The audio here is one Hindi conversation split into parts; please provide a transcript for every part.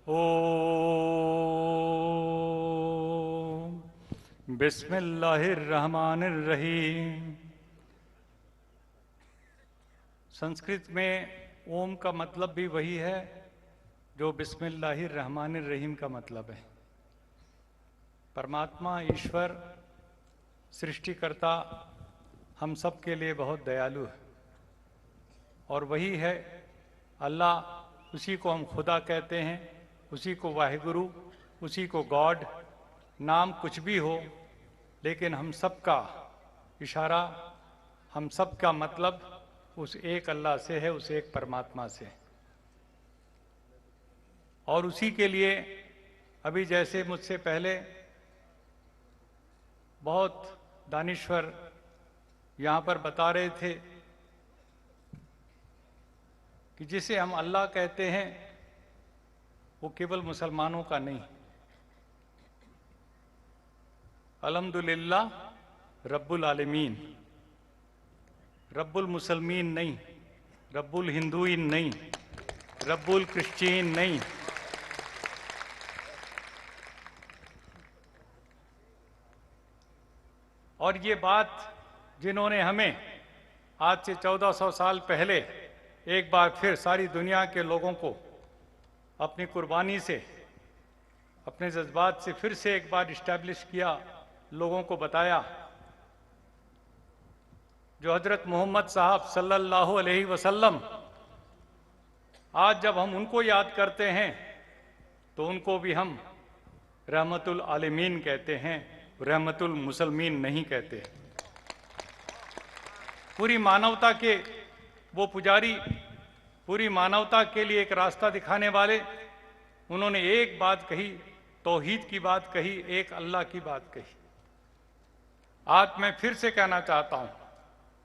ओम बिस्मिल्लाहिर्रहमानिर्रहीम। संस्कृत में ओम का मतलब भी वही है जो बिस्मिल्लाहिर्रहमानिर्रहीम का मतलब है। परमात्मा ईश्वर सृष्टिकर्ता हम सब के लिए बहुत दयालु है और वही है अल्लाह। उसी को हम खुदा कहते हैं, उसी को वाहिगुरु, उसी को गॉड। नाम कुछ भी हो, लेकिन हम सब का इशारा, हम सब का मतलब उस एक अल्लाह से है, उस एक परमात्मा से। और उसी के लिए अभी जैसे मुझसे पहले बहुत दानिश्वर यहाँ पर बता रहे थे कि जिसे हम अल्लाह कहते हैं वो केवल मुसलमानों का नहीं। अल्हम्दुलिल्लाह रब्बुल आलमीन, रब्बुल मुसलमीन नहीं, रब्बुल हिंदुइन नहीं, रब्बुल क्रिश्चियन नहीं। और ये बात जिन्होंने हमें आज से 1400 साल पहले एक बार फिर सारी दुनिया के लोगों को अपनी कुर्बानी से, अपने जज्बात से फिर से एक बार इस्टेब्लिश किया, लोगों को बताया, जो हजरत मोहम्मद साहब सल्लल्लाहु अलैहि वसल्लम, आज जब हम उनको याद करते हैं तो उनको भी हम रहमतुल आलमीन कहते हैं, रहमतुल मुसलमीन नहीं कहते। पूरी मानवता के वो पुजारी, पूरी मानवता के लिए एक रास्ता दिखाने वाले, उन्होंने एक बात कही, तौहीद की बात कही, एक अल्लाह की बात कही। आज मैं फिर से कहना चाहता हूं,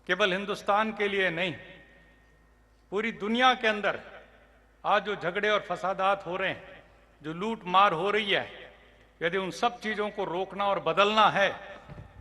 केवल हिंदुस्तान के लिए नहीं, पूरी दुनिया के अंदर आज जो झगड़े और फसादात हो रहे हैं, जो लूट मार हो रही है, यदि उन सब चीजों को रोकना और बदलना है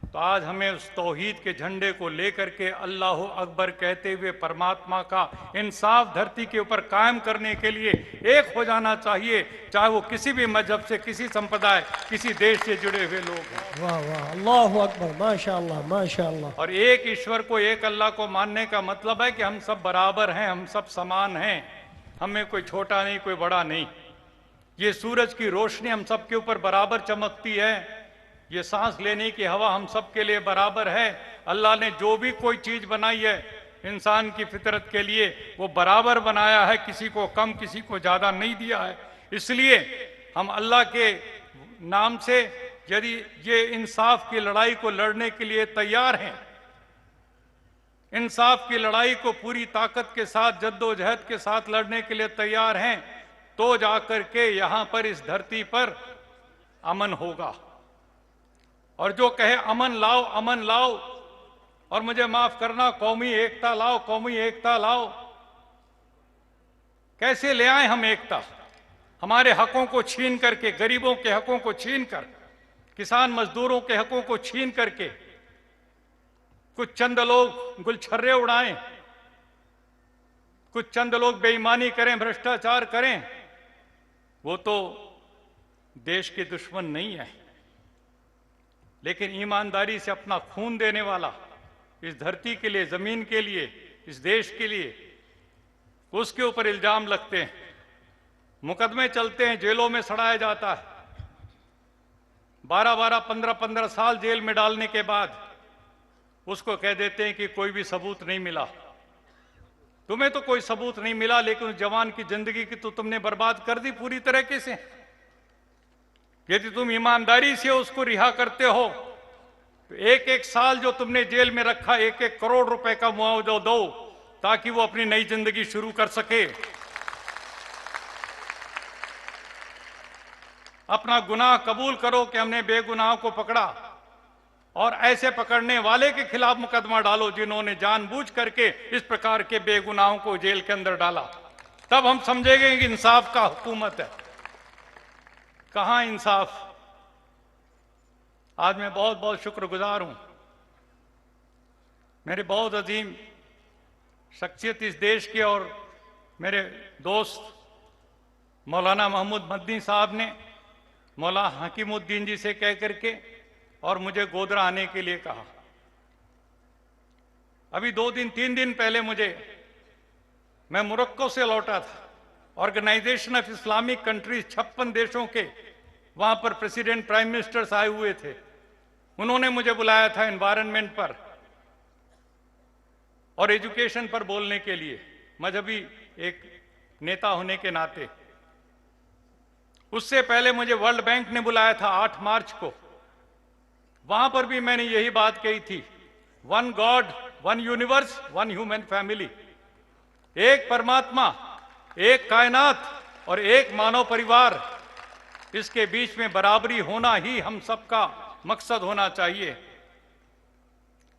तो आज हमें उस तौहीद के झंडे को लेकर के अल्लाह अकबर कहते हुए परमात्मा का इंसाफ धरती के ऊपर कायम करने के लिए एक हो जाना चाहिए, चाहे वो किसी भी मजहब से, किसी संप्रदाय, किसी देश से जुड़े हुए लोग हैं। वाह वाह, अल्लाहु अकबर, माशाअल्लाह माशाअल्लाह। और एक ईश्वर को, एक अल्लाह को मानने का मतलब है कि हम सब बराबर हैं, हम सब समान हैं, हमें कोई छोटा नहीं, कोई बड़ा नहीं। ये सूरज की रोशनी हम सब के ऊपर बराबर चमकती है, ये सांस लेने की हवा हम सब के लिए बराबर है। अल्लाह ने जो भी कोई चीज बनाई है इंसान की फितरत के लिए, वो बराबर बनाया है, किसी को कम किसी को ज्यादा नहीं दिया है। इसलिए हम अल्लाह के नाम से यदि ये इंसाफ की लड़ाई को लड़ने के लिए तैयार हैं, इंसाफ की लड़ाई को पूरी ताकत के साथ, जद्दोजहद के साथ लड़ने के लिए तैयार हैं, तो जाकर के यहां पर इस धरती पर अमन होगा। और जो कहे अमन लाओ, अमन लाओ, और मुझे माफ करना, कौमी एकता लाओ, कौमी एकता लाओ, कैसे ले आए हम एकता? हमारे हकों को छीन करके, गरीबों के हकों को छीन कर, किसान मजदूरों के हकों को छीन करके कुछ चंद लोग गुलछर्रे उड़ाएं, कुछ चंद लोग बेईमानी करें, भ्रष्टाचार करें, वो तो देश के दुश्मन नहीं है। लेकिन ईमानदारी से अपना खून देने वाला, इस धरती के लिए, जमीन के लिए, इस देश के लिए, उसके ऊपर इल्जाम लगते हैं, मुकदमे चलते हैं, जेलों में सड़ाया जाता है, 12-12, 15-15 साल जेल में डालने के बाद उसको कह देते हैं कि कोई भी सबूत नहीं मिला। तुम्हें तो कोई सबूत नहीं मिला, लेकिन उस जवान की जिंदगी की तो तुमने बर्बाद कर दी पूरी तरीके से। यदि तुम ईमानदारी से उसको रिहा करते हो तो एक एक साल जो तुमने जेल में रखा, 1-1 करोड़ रुपए का मुआवजा दो, ताकि वो अपनी नई जिंदगी शुरू कर सके। अपना गुनाह कबूल करो कि हमने बेगुनाह को पकड़ा, और ऐसे पकड़ने वाले के खिलाफ मुकदमा डालो जिन्होंने जानबूझ करके इस प्रकार के बेगुनाहों को जेल के अंदर डाला। तब हम समझेंगे कि इंसाफ का हुकूमत है। कहां इंसाफ? आज मैं बहुत बहुत शुक्रगुजार हूं, मेरे बहुत अजीम शख्सियत इस देश के और मेरे दोस्त मौलाना महमूद मदनी साहब ने मौलाना हकीमुद्दीन जी से कह करके और मुझे गोधरा आने के लिए कहा। अभी 2-3 दिन पहले मैं मोरक्को से लौटा था। ऑर्गेनाइजेशन ऑफ इस्लामिक कंट्रीज 56 देशों के वहां पर प्रेसिडेंट, प्राइम मिनिस्टर्स आए हुए थे। उन्होंने मुझे बुलाया था एनवायरनमेंट पर और एजुकेशन पर बोलने के लिए, मजहबी एक नेता होने के नाते। उससे पहले मुझे वर्ल्ड बैंक ने बुलाया था 8 मार्च को। वहां पर भी मैंने यही बात कही थी, 1 गॉड, 1 यूनिवर्स, 1 ह्यूमन फैमिली। एक परमात्मा, एक कायनात और एक मानव परिवार, इसके बीच में बराबरी होना ही हम सबका मकसद होना चाहिए।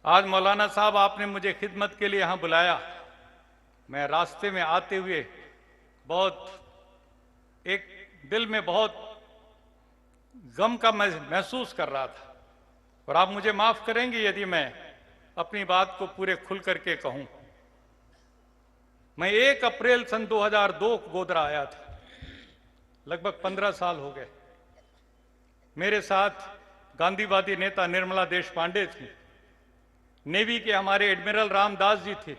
आज मौलाना साहब आपने मुझे खिदमत के लिए यहां बुलाया। मैं रास्ते में आते हुए एक दिल में बहुत गम का महसूस कर रहा था, और आप मुझे माफ करेंगे यदि मैं अपनी बात को पूरे खुल करके कहूं। मैं 1 अप्रैल सन 2002 को गोधरा आया था। लगभग 15 साल हो गए। मेरे साथ गांधीवादी नेता निर्मला देश पांडे थी, नेवी के हमारे एडमिरल रामदास जी थे,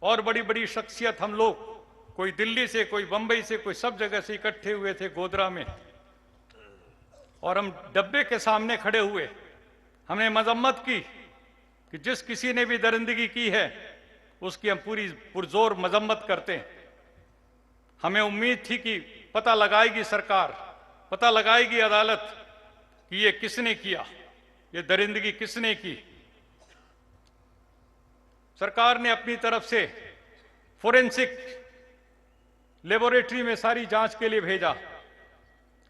और बड़ी बड़ी शख्सियत हम लोग, कोई दिल्ली से, कोई बंबई से, कोई सब जगह से इकट्ठे हुए थे गोधरा में। और हम डब्बे के सामने खड़े हुए, हमने मजम्मत की कि जिस किसी ने भी दरिंदगी की है उसकी हम पूरी पुरजोर मजम्मत करते हैं। हमें उम्मीद थी कि पता लगाएगी सरकार, पता लगाएगी अदालत कि ये किसने किया, ये दरिंदगी किसने की। सरकार ने अपनी तरफ से फोरेंसिक लेबोरेटरी में सारी जांच के लिए भेजा,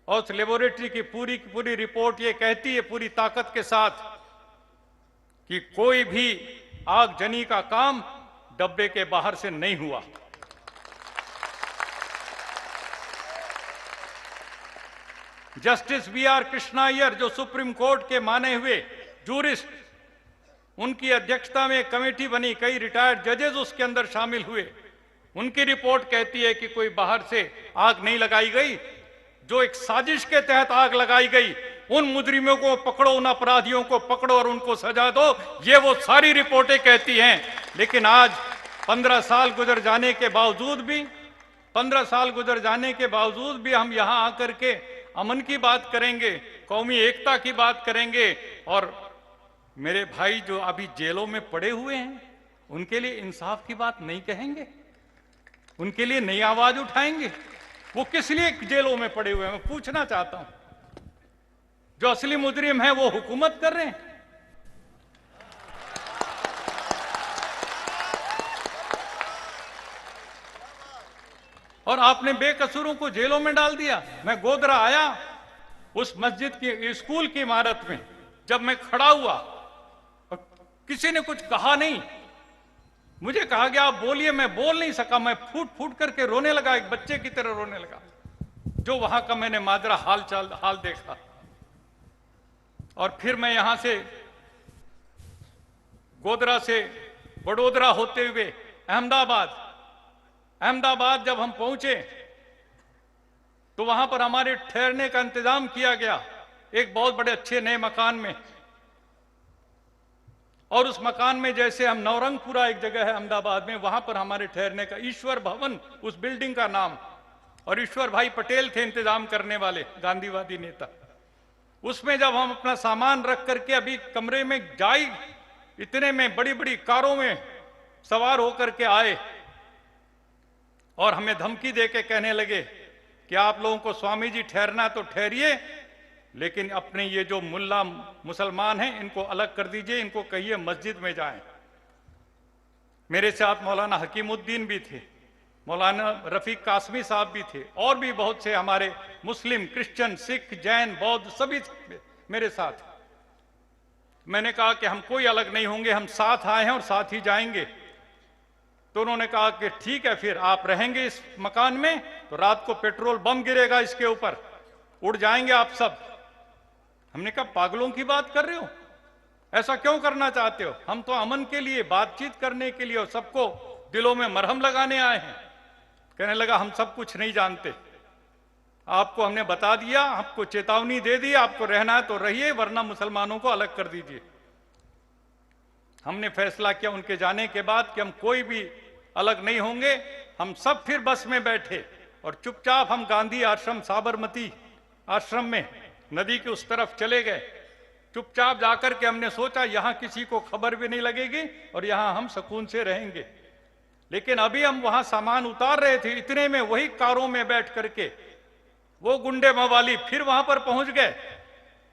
और उस लेबोरेटरी की पूरी रिपोर्ट ये कहती है पूरी ताकत के साथ कि कोई भी आगजनी का काम डब्बे के बाहर से नहीं हुआ। Justice VR. कृष्णा अय्यर, जो सुप्रीम कोर्ट के माने हुए जूरिस्ट, उनकी अध्यक्षता में एक कमेटी बनी, कई रिटायर्ड जजेस उसके अंदर शामिल हुए। उनकी रिपोर्ट कहती है कि कोई बाहर से आग नहीं लगाई गई, जो एक साजिश के तहत आग लगाई गई। उन मुजरिमों को पकड़ो, उन अपराधियों को पकड़ो और उनको सजा दो, ये वो सारी रिपोर्टें कहती हैं। लेकिन आज 15 साल गुजर जाने के बावजूद भी हम यहां आकर के अमन की बात करेंगे, कौमी एकता की बात करेंगे, और मेरे भाई जो अभी जेलों में पड़े हुए हैं उनके लिए इंसाफ की बात नहीं कहेंगे, उनके लिए नई आवाज उठाएंगे। वो किस लिए जेलों में पड़े हुए हैं, मैं पूछना चाहता हूं। जो असली मुजरिम है वो हुकूमत कर रहे हैं। और आपने बेकसूरों को जेलों में डाल दिया। मैं गोधरा आया, उस मस्जिद की, स्कूल की इमारत में जब मैं खड़ा हुआ, किसी ने कुछ कहा नहीं। मुझे कहा गया आप बोलिए, मैं बोल नहीं सका। मैं फूट फूट करके रोने लगा, एक बच्चे की तरह रोने लगा। जो वहां का मैंने माजरा हाल देखा। और फिर मैं यहां से गोधरा से वडोदरा होते हुए अहमदाबाद जब हम पहुंचे तो वहां पर हमारे ठहरने का इंतजाम किया गया एक बहुत बड़े अच्छे नए मकान में। और उस मकान में, जैसे हम नवरंगपुरा एक जगह है अहमदाबाद में, वहां पर हमारे ठहरने का, ईश्वर भवन उस बिल्डिंग का नाम, और ईश्वर भाई पटेल थे इंतजाम करने वाले, गांधीवादी नेता। उसमें जब हम अपना सामान रख करके अभी कमरे में जाई, इतने में बड़ी बड़ी कारों में सवार होकर के आए और हमें धमकी दे के कहने लगे कि आप लोगों को स्वामी जी ठहरना तो ठहरिए, लेकिन अपने ये जो मुल्ला मुसलमान हैं इनको अलग कर दीजिए, इनको कहिए मस्जिद में जाएं। मेरे साथ मौलाना हकीमुद्दीन भी थे, मौलाना रफीक कासमी साहब भी थे, और भी बहुत से हमारे मुस्लिम, क्रिश्चियन, सिख, जैन, बौद्ध सभी मेरे साथ। मैंने कहा कि हम कोई अलग नहीं होंगे, हम साथ आए हैं और साथ ही जाएंगे। तो उन्होंने कहा कि ठीक है, फिर आप रहेंगे इस मकान में तो रात को पेट्रोल बम गिरेगा इसके ऊपर, उड़ जाएंगे आप सब। हमने कहा पागलों की बात कर रहे हो, ऐसा क्यों करना चाहते हो? हम तो अमन के लिए, बातचीत करने के लिए और सबको दिलों में मरहम लगाने आए हैं। कहने लगा हम सब कुछ नहीं जानते, आपको हमने बता दिया, आपको चेतावनी दे दी, आपको रहना है तो रहिए, वरना मुसलमानों को अलग कर दीजिए। हमने फैसला किया उनके जाने के बाद कि हम कोई भी अलग नहीं होंगे। हम सब फिर बस में बैठे और चुपचाप हम गांधी आश्रम, साबरमती आश्रम में नदी के उस तरफ चले गए। चुपचाप जाकर के हमने सोचा यहां किसी को खबर भी नहीं लगेगी और यहां हम सुकून से रहेंगे। लेकिन अभी हम वहां सामान उतार रहे थे, इतने में वही कारों में बैठ करके वो गुंडे मवाली फिर वहां पर पहुंच गए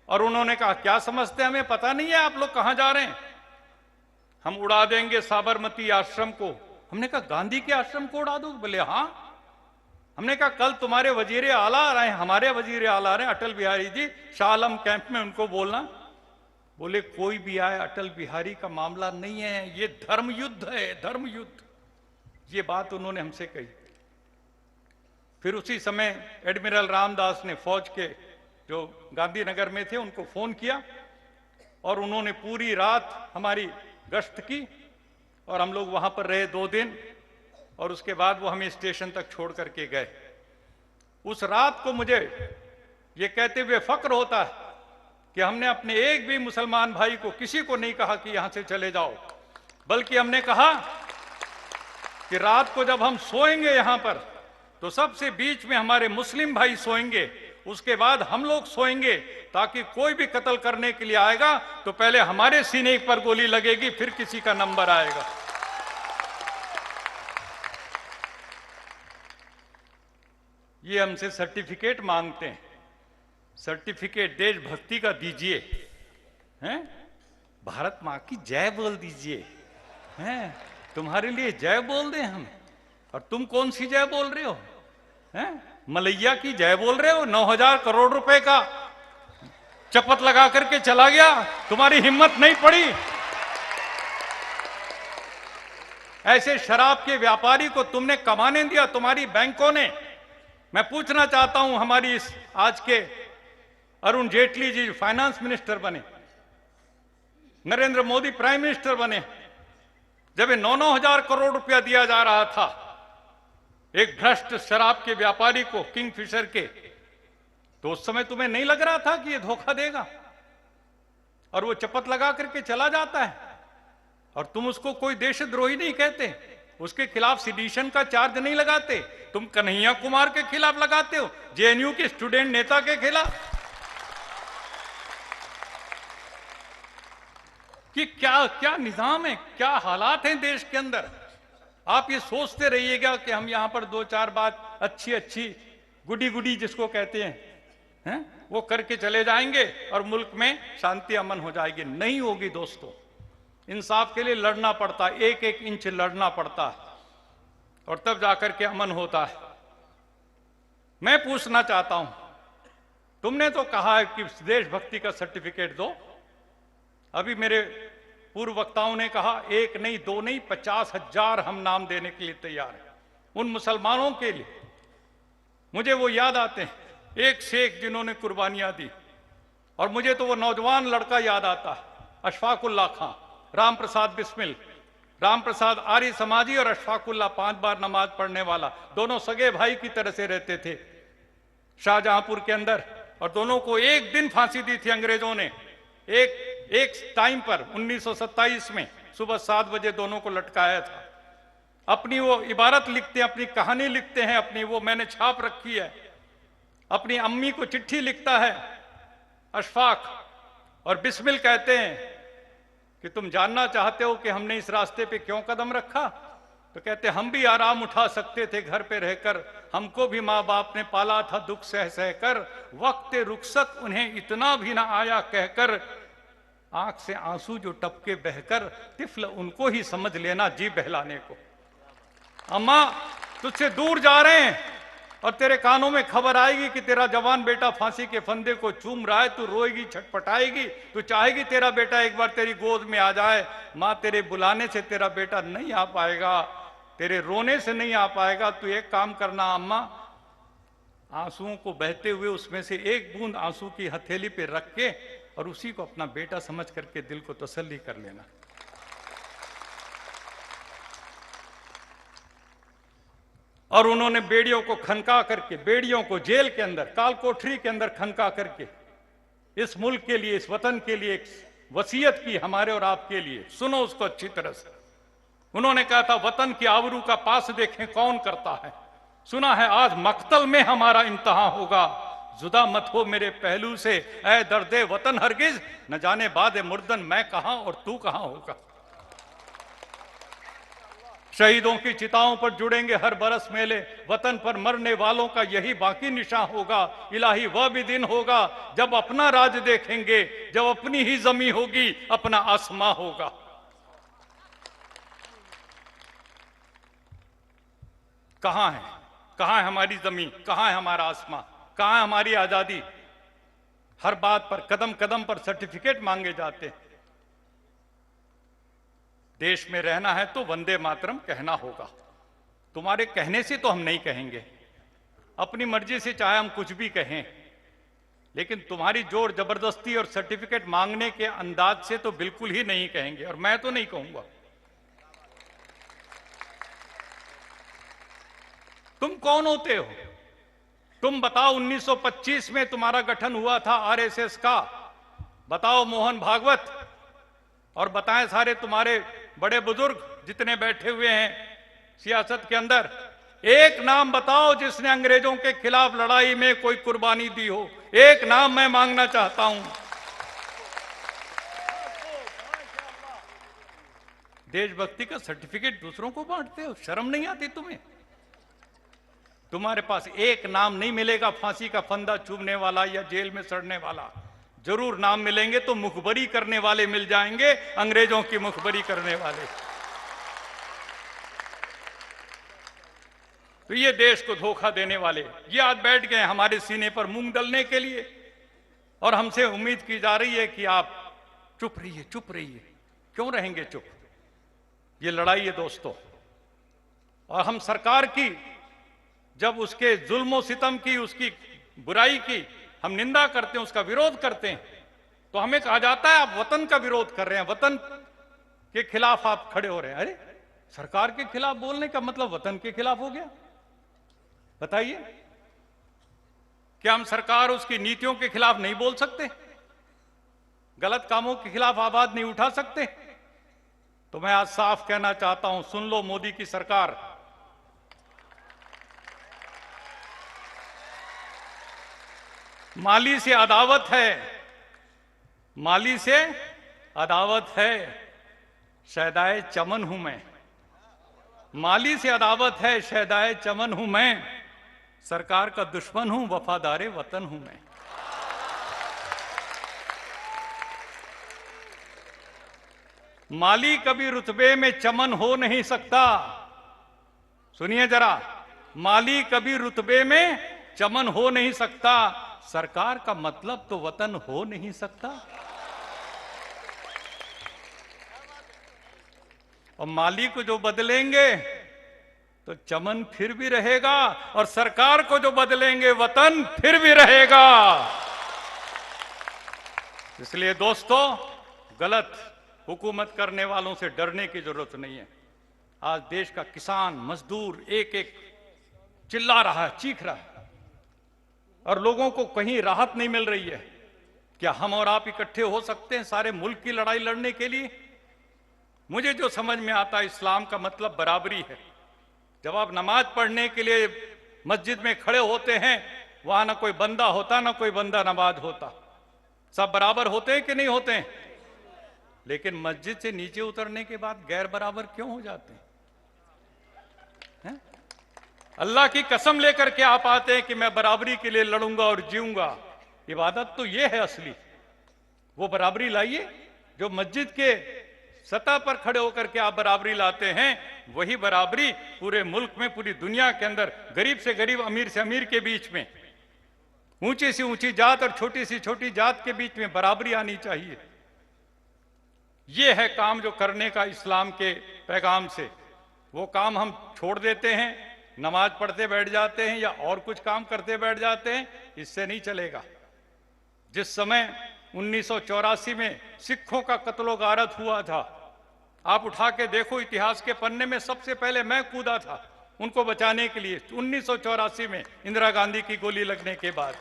और उन्होंने कहा क्या समझते हैं, हमें पता नहीं है आप लोग कहां जा रहे हैं, हम उड़ा देंगे साबरमती आश्रम को। हमने कहा गांधी के आश्रम को उड़ा दो? बोले हाँ। हमने कहा कल तुम्हारे वजीर आला आ रहे हैं, हमारे वजीर आला आ रहे हैं, अटल बिहारी जी, शाह आलम कैंप में, उनको बोलना। बोले कोई भी आए, अटल बिहारी का मामला नहीं है, ये धर्म युद्ध है, धर्म युद्ध। ये बात उन्होंने हमसे कही। फिर उसी समय एडमिरल रामदास ने फौज के जो गांधीनगर में थे उनको फोन किया और उन्होंने पूरी रात हमारी गश्त की और हम लोग वहां पर रहे 2 दिन और उसके बाद वो हमें स्टेशन तक छोड़ करके गए। उस रात को मुझे ये कहते हुए फक्र होता है कि हमने अपने एक भी मुसलमान भाई को, किसी को नहीं कहा कि यहां से चले जाओ, बल्कि हमने कहा कि रात को जब हम सोएंगे यहां पर तो सबसे बीच में हमारे मुस्लिम भाई सोएंगे, उसके बाद हम लोग सोएंगे, ताकि कोई भी कत्ल करने के लिए आएगा तो पहले हमारे सीने पर गोली लगेगी, फिर किसी का नंबर आएगा। ये हमसे सर्टिफिकेट मांगते हैं, सर्टिफिकेट देशभक्ति का दीजिए, हैं? भारत मां की जय बोल दीजिए, हैं? तुम्हारे लिए जय बोल दें हम, और तुम कौन सी जय बोल रहे हो, हैं? मलैया की जय बोल रहे हो। 9,000 करोड़ रुपए का चपत लगा करके चला गया, तुम्हारी हिम्मत नहीं पड़ी। ऐसे शराब के व्यापारी को तुमने कमाने दिया, तुम्हारी बैंकों ने। मैं पूछना चाहता हूं, हमारी इस आज के अरुण जेटली जी फाइनेंस मिनिस्टर बने, नरेंद्र मोदी प्राइम मिनिस्टर बने, जब 9,000 करोड़ रुपया दिया जा रहा था एक भ्रष्ट शराब के व्यापारी को, किंगफिशर के, तो उस समय तुम्हें नहीं लग रहा था कि ये धोखा देगा? और वो चपत लगा करके चला जाता है और तुम उसको कोई देशद्रोही नहीं कहते, उसके खिलाफ सिडिशन का चार्ज नहीं लगाते, तुम कन्हैया कुमार के खिलाफ लगाते हो, जेएनयू के स्टूडेंट नेता के खिलाफ। कि क्या क्या निजाम है, क्या हालात हैं देश के अंदर। आप ये सोचते रहिएगा कि हम यहां पर 2-4 बात अच्छी अच्छी गुडी गुडी जिसको कहते हैं, वो करके चले जाएंगे और मुल्क में शांति अमन हो जाएगी। नहीं होगी दोस्तों। इंसाफ के लिए लड़ना पड़ता है, 1-1 इंच लड़ना पड़ता है और तब जाकर के अमन होता है। मैं पूछना चाहता हूं, तुमने तो कहा है कि देशभक्ति का सर्टिफिकेट दो, अभी मेरे पूर्व वक्ताओं ने कहा 1 नहीं 2 नहीं 50,000 हम नाम देने के लिए तैयार हैं उन मुसलमानों के लिए। मुझे वो याद आते हैं एक से एक जिन्होंने कुर्बानियां दी, और मुझे तो वो नौजवान लड़का याद आता है, अशफाकुल्ला खां, राम प्रसाद बिस्मिल, राम प्रसाद आर्य समाजी और अशफाकुल्ला 5 बार नमाज पढ़ने वाला, दोनों सगे भाई की तरह से रहते थे शाहजहांपुर के अंदर, और दोनों को एक दिन फांसी दी थी अंग्रेजों ने। एक टाइम पर 1927 में सुबह 7 बजे दोनों को लटकाया था। अपनी वो इबारत लिखते हैं, अपनी कहानी लिखते हैं, अपनी वो मैंने छाप रखी है, अपनी अम्मी को चिट्ठी लिखता है अशफाक, और बिस्मिल कहते हैं कि तुम जानना चाहते हो कि हमने इस रास्ते पे क्यों कदम रखा? तो कहते हम भी आराम उठा सकते थे घर पे रहकर, हमको भी माँ बाप ने पाला था दुख सह सह कर, वक्त रुखसत उन्हें इतना भी ना आया कहकर, आंख से आंसू जो टपके बहकर, तिफल उनको ही समझ लेना जी बहलाने को। अम्मा तुझसे दूर जा रहे हैं और तेरे कानों में खबर आएगी कि तेरा जवान बेटा फांसी के फंदे को चूम रहा है, तू रोएगी, छटपटाएगी, तू चाहेगी तेरा बेटा एक बार तेरी गोद में आ जाए। मां तेरे बुलाने से तेरा बेटा नहीं आ पाएगा, तेरे रोने से नहीं आ पाएगा। तू एक काम करना अम्मा, आंसुओं को बहते हुए उसमें से एक बूंद आंसू की हथेली पे रख के और उसी को अपना बेटा समझ करके दिल को तसल्ली कर लेना। और उन्होंने बेड़ियों को खनका करके, बेड़ियों को जेल के अंदर, काल कोठरी के अंदर खनका करके इस मुल्क के लिए, इस वतन के लिए एक वसीयत की हमारे और आपके लिए। सुनो उसको अच्छी तरह से। उन्होंने कहा था वतन की आबरू का पास देखें कौन करता है। सुना है आज मक्तल में हमारा इम्तिहान होगा, जुदा मत हो मेरे पहलू से ऐ दर्दे वतन हरगिज, न जाने बाद मुर्दन मैं कहां और तू कहां होगा। शहीदों की चिताओं पर जुड़ेंगे हर बरस मेले, वतन पर मरने वालों का यही बाकी निशान होगा। इलाही वह भी दिन होगा जब अपना राज देखेंगे, जब अपनी ही जमी होगी, अपना आसमां होगा। कहां है, कहां है हमारी जमीन, कहां है हमारा आसमां, कहां है हमारी आजादी। हर बात पर, कदम कदम पर सर्टिफिकेट मांगे जाते हैं। देश में रहना है तो वंदे मातरम कहना होगा। तुम्हारे कहने से तो हम नहीं कहेंगे, अपनी मर्जी से चाहे हम कुछ भी कहें, लेकिन तुम्हारी जोर जबरदस्ती और सर्टिफिकेट मांगने के अंदाज से तो बिल्कुल ही नहीं कहेंगे, और मैं तो नहीं कहूंगा। तुम कौन होते हो? तुम बताओ 1925 में तुम्हारा गठन हुआ था आरएसएस का, बताओ मोहन भागवत, और बताएं सारे तुम्हारे बड़े बुजुर्ग जितने बैठे हुए हैं सियासत के अंदर, एक नाम बताओ जिसने अंग्रेजों के खिलाफ लड़ाई में कोई कुर्बानी दी हो। एक नाम मैं मांगना चाहता हूं। देशभक्ति का सर्टिफिकेट दूसरों को बांटते हो, शर्म नहीं आती तुम्हें? तुम्हारे पास एक नाम नहीं मिलेगा फांसी का फंदा चूमने वाला या जेल में सड़ने वाला। जरूर नाम मिलेंगे तो मुखबरी करने वाले मिल जाएंगे, अंग्रेजों की मुखबरी करने वाले। तो ये देश को धोखा देने वाले ये आज बैठ गए हमारे सीने पर मूंग दलने के लिए, और हमसे उम्मीद की जा रही है कि आप चुप रहिए, चुप रहिए। क्यों रहेंगे चुप? ये लड़ाई है दोस्तों, और हम सरकार की जब उसके जुल्म सितम की, उसकी बुराई की हम निंदा करते हैं, उसका विरोध करते हैं, तो हमें कहा जाता है आप वतन का विरोध कर रहे हैं, वतन के खिलाफ आप खड़े हो रहे हैं। अरे सरकार के खिलाफ बोलने का मतलब वतन के खिलाफ हो गया? बताइए, क्या हम सरकार उसकी नीतियों के खिलाफ नहीं बोल सकते? गलत कामों के खिलाफ आवाज नहीं उठा सकते? तो मैं आज साफ कहना चाहता हूं, सुन लो मोदी की सरकार, माली से अदावत है, माली से अदावत है, शहदाए चमन हूं मैं। माली से अदावत है, शहदाए चमन हूं मैं, सरकार का दुश्मन हूं, वफादारे वतन हूं मैं। माली कभी रुतबे में चमन हो नहीं सकता। सुनिए जरा, माली कभी रुतबे में चमन हो नहीं सकता, सरकार का मतलब तो वतन हो नहीं सकता। और माली को जो बदलेंगे तो चमन फिर भी रहेगा, और सरकार को जो बदलेंगे वतन फिर भी रहेगा। इसलिए दोस्तों, गलत हुकूमत करने वालों से डरने की जरूरत नहीं है। आज देश का किसान मजदूर एक एक चिल्ला रहा है, चीख रहा है, और लोगों को कहीं राहत नहीं मिल रही है। क्या हम और आप इकट्ठे हो सकते हैं सारे मुल्क की लड़ाई लड़ने के लिए? मुझे जो समझ में आता है, इस्लाम का मतलब बराबरी है। जब आप नमाज पढ़ने के लिए मस्जिद में खड़े होते हैं, वहां ना कोई बंदा होता ना कोई बंदा नमाज होता, सब बराबर होते हैं कि नहीं होते हैं? लेकिन मस्जिद से नीचे उतरने के बाद गैर बराबर क्यों हो जाते हैं? अल्लाह की कसम लेकर के आप आते हैं कि मैं बराबरी के लिए लड़ूंगा और जीऊंगा। इबादत तो ये है असली। वो बराबरी लाइए जो मस्जिद के सतह पर खड़े होकर के आप बराबरी लाते हैं, वही बराबरी पूरे मुल्क में, पूरी दुनिया के अंदर, गरीब से गरीब, अमीर से अमीर के बीच में, ऊंची से ऊंची जात और छोटी सी छोटी जात के बीच में बराबरी आनी चाहिए। ये है काम जो करने का इस्लाम के पैगाम से। वो काम हम छोड़ देते हैं, नमाज पढ़ते बैठ जाते हैं या और कुछ काम करते बैठ जाते हैं, इससे नहीं चलेगा। जिस समय 1984 में सिखों का कत्लो गारत हुआ था, आप उठा के देखो इतिहास के पन्ने में, सबसे पहले मैं कूदा था। उनको बचाने के लिए 1984 में इंदिरा गांधी की गोली लगने के बाद।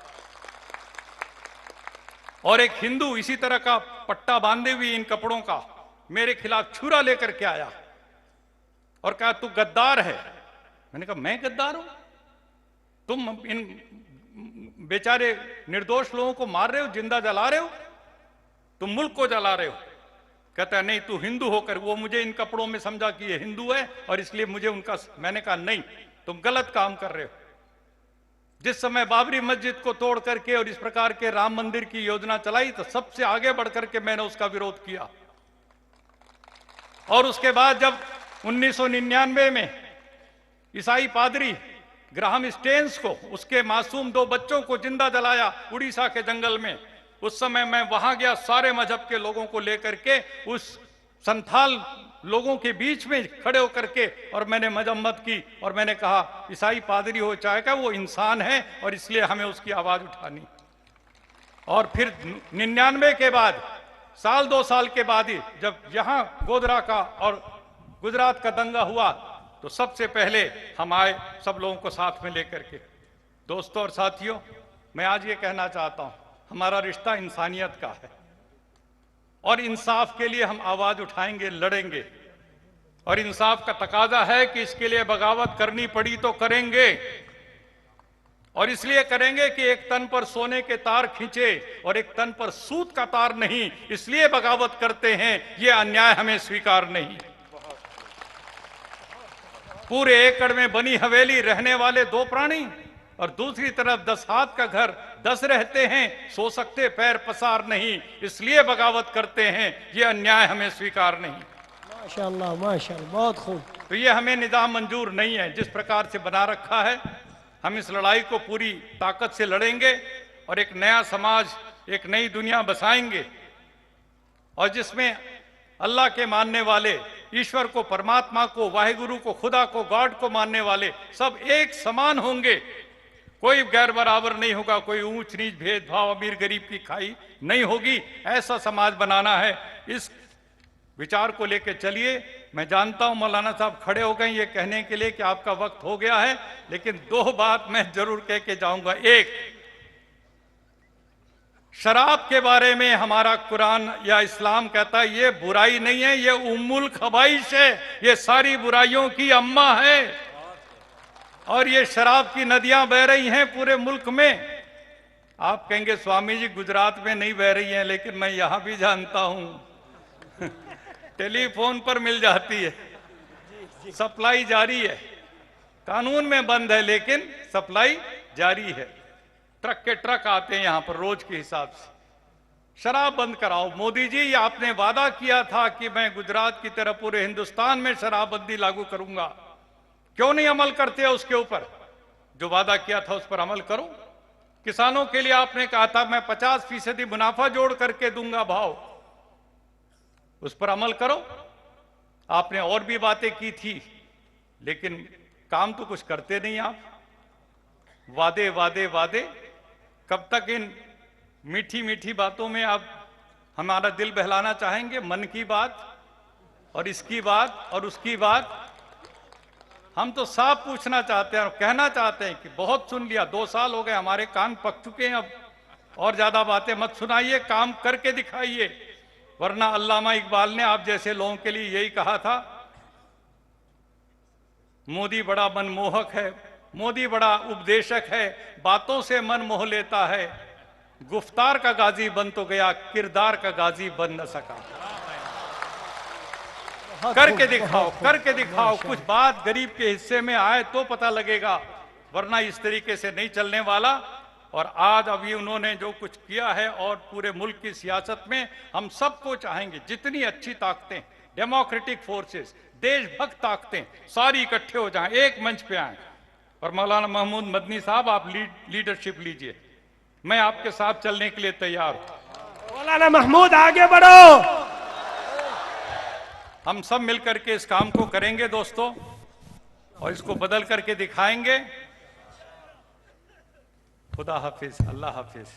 और एक हिंदू इसी तरह का पट्टा बांधे हुए इन कपड़ों का मेरे खिलाफ छुरा लेकर के आया और कहा तू गद्दार है। मैंने कहा मैं गद्दार हूं? तुम इन बेचारे निर्दोष लोगों को मार रहे हो, जिंदा जला रहे हो, तुम मुल्क को जला रहे हो। कहता है नहीं तू हिंदू होकर, वो मुझे इन कपड़ों में समझा कि ये हिंदू है और इसलिए मुझे उनका। मैंने कहा नहीं, तुम गलत काम कर रहे हो। जिस समय बाबरी मस्जिद को तोड़ करके और इस प्रकार के राम मंदिर की योजना चलाई तो सबसे आगे बढ़कर के मैंने उसका विरोध किया। और उसके बाद जब 1999 में ईसाई पादरी ग्राहम स्टेन्स को, उसके मासूम 2 बच्चों को जिंदा जलाया उड़ीसा के जंगल में, उस समय मैं वहां गया सारे मजहब के लोगों को लेकर के, उस संथाल लोगों के बीच में खड़े होकर के, और मैंने मजम्मत की और मैंने कहा ईसाई पादरी हो चाहे क्या, वो इंसान है और इसलिए हमें उसकी आवाज उठानी। और फिर 99 के बाद, साल 2 साल के बाद ही जब यहां गोधरा का और गुजरात का दंगा हुआ तो सबसे पहले हम आए सब लोगों को साथ में लेकर के। दोस्तों और साथियों, मैं आज ये कहना चाहता हूं, हमारा रिश्ता इंसानियत का है और इंसाफ के लिए हम आवाज उठाएंगे, लड़ेंगे। और इंसाफ का तकाजा है कि इसके लिए बगावत करनी पड़ी तो करेंगे, और इसलिए करेंगे कि एक तन पर सोने के तार खींचे और एक तन पर सूत का तार नहीं, इसलिए बगावत करते हैं। यह अन्याय हमें स्वीकार नहीं। पूरे एकड़ में बनी हवेली, रहने वाले 2 प्राणी, और दूसरी तरफ 10 हाथ का घर, 10 रहते हैं, सो सकते पैर पसार नहीं, इसलिए बगावत करते हैं। यह अन्याय हमें स्वीकार नहीं। माशाअल्लाह माशाअल्लाह, बहुत खूब। तो ये हमें निजाम मंजूर नहीं है जिस प्रकार से बना रखा है। हम इस लड़ाई को पूरी ताकत से लड़ेंगे और एक नया समाज, एक नई दुनिया बसाएंगे, और जिसमें अल्लाह के मानने वाले, ईश्वर को, परमात्मा को, वाहिगुरु को, खुदा को, गॉड को मानने वाले सब एक समान होंगे। कोई गैर बराबर नहीं होगा, कोई ऊंच नीच, भेदभाव, अमीर गरीब की खाई नहीं होगी। ऐसा समाज बनाना है। इस विचार को लेकर चलिए। मैं जानता हूं मौलाना साहब खड़े हो गए ये कहने के लिए कि आपका वक्त हो गया है, लेकिन 2 बात मैं जरूर कह के जाऊंगा। एक, शराब के बारे में हमारा कुरान या इस्लाम कहता है ये बुराई नहीं है, ये उम्मुल खबाइश है, ये सारी बुराइयों की अम्मा है। और ये शराब की नदियां बह रही हैं पूरे मुल्क में। आप कहेंगे स्वामी जी गुजरात में नहीं बह रही हैं, लेकिन मैं यहां भी जानता हूं टेलीफोन पर मिल जाती है, सप्लाई जारी है। कानून में बंद है लेकिन सप्लाई जारी है। ट्रक के ट्रक आते हैं यहां पर रोज के हिसाब से। शराब बंद कराओ। मोदी जी, ये आपने वादा किया था कि मैं गुजरात की तरह पूरे हिंदुस्तान में शराबबंदी लागू करूंगा, क्यों नहीं अमल करते हो उसके ऊपर? जो वादा किया था उस पर अमल करो। किसानों के लिए आपने कहा था मैं 50% मुनाफा जोड़ करके दूंगा भाव, उस पर अमल करो। आपने और भी बातें की थी, लेकिन काम तो कुछ करते नहीं आप। वादे वादे वादे, कब तक इन मीठी मीठी बातों में आप हमारा दिल बहलाना चाहेंगे? मन की बात और इसकी बात और उसकी बात। हम तो साफ पूछना चाहते हैं और कहना चाहते हैं कि बहुत सुन लिया, 2 साल हो गए, हमारे कान पक चुके हैं। अब और ज्यादा बातें मत सुनाइए, काम करके दिखाइए। वरना अल्लामा इकबाल ने आप जैसे लोगों के लिए यही कहा था, मोदी बड़ा मनमोहक है, मोदी बड़ा उपदेशक है, बातों से मन मोह लेता है, गुफ्तार का गाजी बन तो गया, किरदार का गाजी बन न सका। करके दिखाओ, करके दिखाओ। कुछ बात गरीब के हिस्से में आए तो पता लगेगा, वरना इस तरीके से नहीं चलने वाला। और आज अभी उन्होंने जो कुछ किया है और पूरे मुल्क की सियासत में हम सबको चाहेंगे, जितनी अच्छी ताकतें, डेमोक्रेटिक फोर्सेस, देशभक्त ताकतें सारी इकट्ठे हो जाएं, एक मंच पे आएं। और मौलाना महमूद मदनी साहब, आप लीडरशिप लीजिए, मैं आपके साथ चलने के लिए तैयार हूं। मौलाना महमूद आगे बढ़ो। हम सब मिलकर के इस काम को करेंगे दोस्तों, और इसको बदल करके दिखाएंगे। खुदा हाफिज, अल्लाह हाफिज।